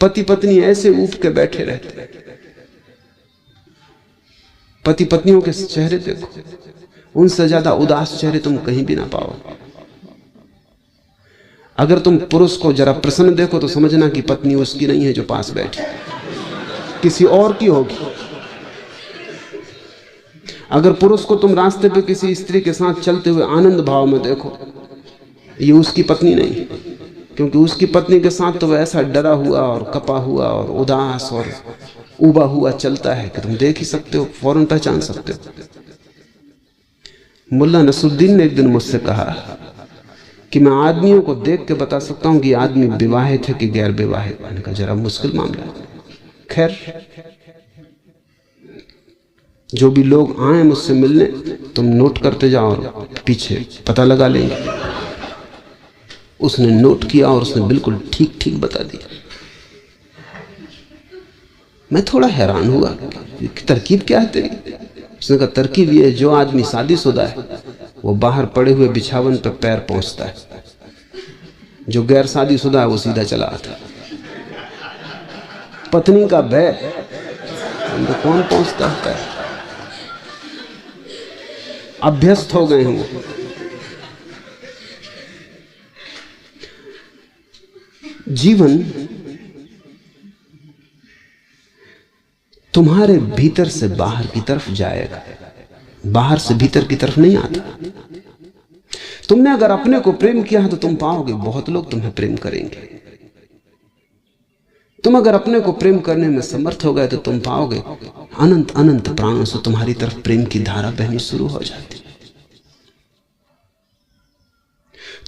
पति पत्नी ऐसे ऊब के बैठे रहते हैं। पति पत्नियों के चेहरे देखो, उनसे ज्यादा उदास चेहरे तुम कहीं भी ना पाओ। अगर तुम पुरुष को जरा प्रसन्न देखो तो समझना कि पत्नी उसकी नहीं है जो पास बैठी, किसी और की होगी। अगर पुरुष को तुम रास्ते पे किसी स्त्री के साथ चलते हुए आनंद भाव में देखो, ये उसकी पत्नी नहीं, क्योंकि उसकी पत्नी के साथ तो वह ऐसा डरा हुआ और कपा हुआ और उदास और उबा हुआ चलता है कि तुम देख ही सकते हो, फौरन पहचान सकते हो। मुल्ला नसरुद्दीन ने एक दिन मुझसे कहा कि मैं आदमियों को देख के बता सकता हूं कि आदमी विवाहित है कि गैर विवाहित। मैंने कहा जरा मुश्किल मामला है। खैर, जो भी लोग आए मुझसे मिलने, तुम नोट करते जाओ और पीछे पता लगा लेंगे। उसने नोट किया और उसने बिल्कुल ठीक ठीक बता दिया। मैं थोड़ा हैरान हुआ कि तरकीब क्या है तेरी। उसने कहा तरकीब ये है, जो आदमी शादीशुदा है वो बाहर पड़े हुए बिछावन पर पैर पहुंचता है, जो गैर शादीशुदा है वो सीधा चला आता है। पत्नी का भय, तो कौन पहुंचता है पैर? अभ्यस्त हो गए हैं वो। जीवन तुम्हारे भीतर से बाहर की तरफ जाएगा, बाहर से भीतर की तरफ नहीं आता। तुमने अगर अपने को प्रेम किया है तो तुम पाओगे बहुत लोग तुम्हें प्रेम करेंगे। तुम अगर अपने को प्रेम करने में समर्थ हो गए तो तुम पाओगे अनंत अनंत प्राणों से तुम्हारी तरफ प्रेम की धारा बहनी शुरू हो जाती।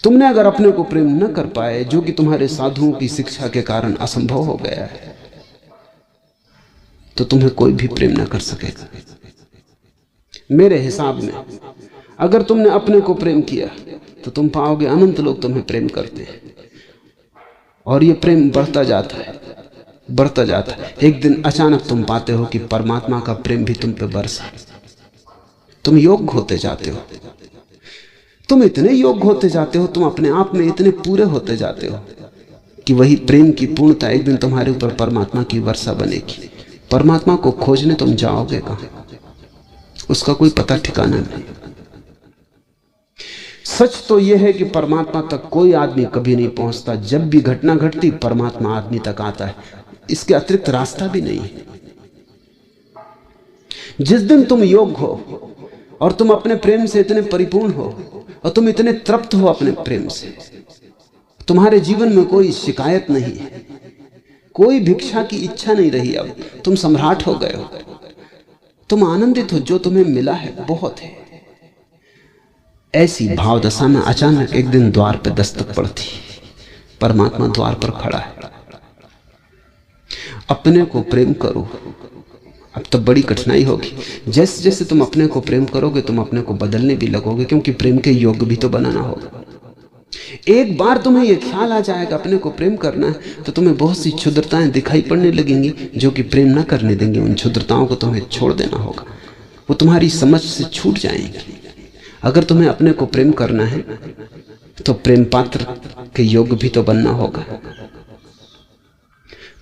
तुमने अगर अपने को प्रेम न कर पाए, जो कि तुम्हारे साधुओं की शिक्षा के कारण असंभव हो गया है, तो तुम्हें कोई भी प्रेम न कर सकेगा। मेरे हिसाब में अगर तुमने अपने को प्रेम किया तो तुम पाओगे अनंत लोग तुम्हें प्रेम करते हैं, और ये प्रेम बढ़ता जाता है, बढ़ता जाता है। एक दिन अचानक तुम पाते हो कि परमात्मा का प्रेम भी तुम पे बरसा। तुम योग्य होते जाते हो, तुम इतने योग्य होते जाते हो, तुम अपने आप में इतने पूरे होते जाते हो कि वही प्रेम की पूर्णता एक दिन तुम्हारे ऊपर परमात्मा की वर्षा बनेगी। परमात्मा को खोजने तुम जाओगे कहां? उसका कोई पता ठिकाना नहीं। सच तो यह है कि परमात्मा तक कोई आदमी कभी नहीं पहुंचता। जब भी घटना घटती परमात्मा आदमी तक आता है, इसके अतिरिक्त रास्ता भी नहीं है। जिस दिन तुम योग्य हो और तुम अपने प्रेम से इतने परिपूर्ण हो और तुम इतने तृप्त हो अपने प्रेम से, तुम्हारे जीवन में कोई शिकायत नहीं है, कोई भिक्षा की इच्छा नहीं रही। अब तुम सम्राट हो गए हो, तुम आनंदित हो, जो तुम्हें मिला है बहुत है। ऐसी भाव दशा में अचानक एक दिन द्वार पर दस्तक पड़ती, परमात्मा द्वार पर खड़ा है। अपने को प्रेम करो। अब तो बड़ी कठिनाई होगी। जैसे जैसे तुम अपने को प्रेम करोगे तुम अपने को बदलने भी लगोगे, क्योंकि प्रेम के योग्य भी तो बनाना होगा। एक बार तुम्हें यह ख्याल आ जाएगा अपने को प्रेम करना है तो तुम्हें बहुत सी क्षुद्रताएं दिखाई पड़ने लगेंगी जो कि प्रेम न करने देंगे। उन क्षुद्रताओं को तुम्हें छोड़ देना होगा, वो तुम्हारी समझ से छूट जाएंगी। अगर तुम्हें अपने को प्रेम करना है तो प्रेम पात्र के योग्य भी तो बनना होगा।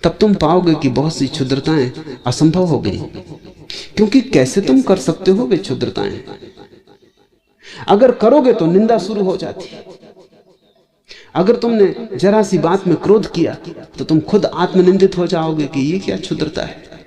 तब तुम पाओगे कि बहुत सी क्षुद्रताएं असंभव हो गई, क्योंकि कैसे तुम कर सकते हो वे क्षुद्रताएं? अगर करोगे तो निंदा शुरू हो जाती। अगर तुमने जरा सी बात में क्रोध किया तो तुम खुद आत्मनिंदित हो जाओगे कि ये क्या क्षुद्रता है।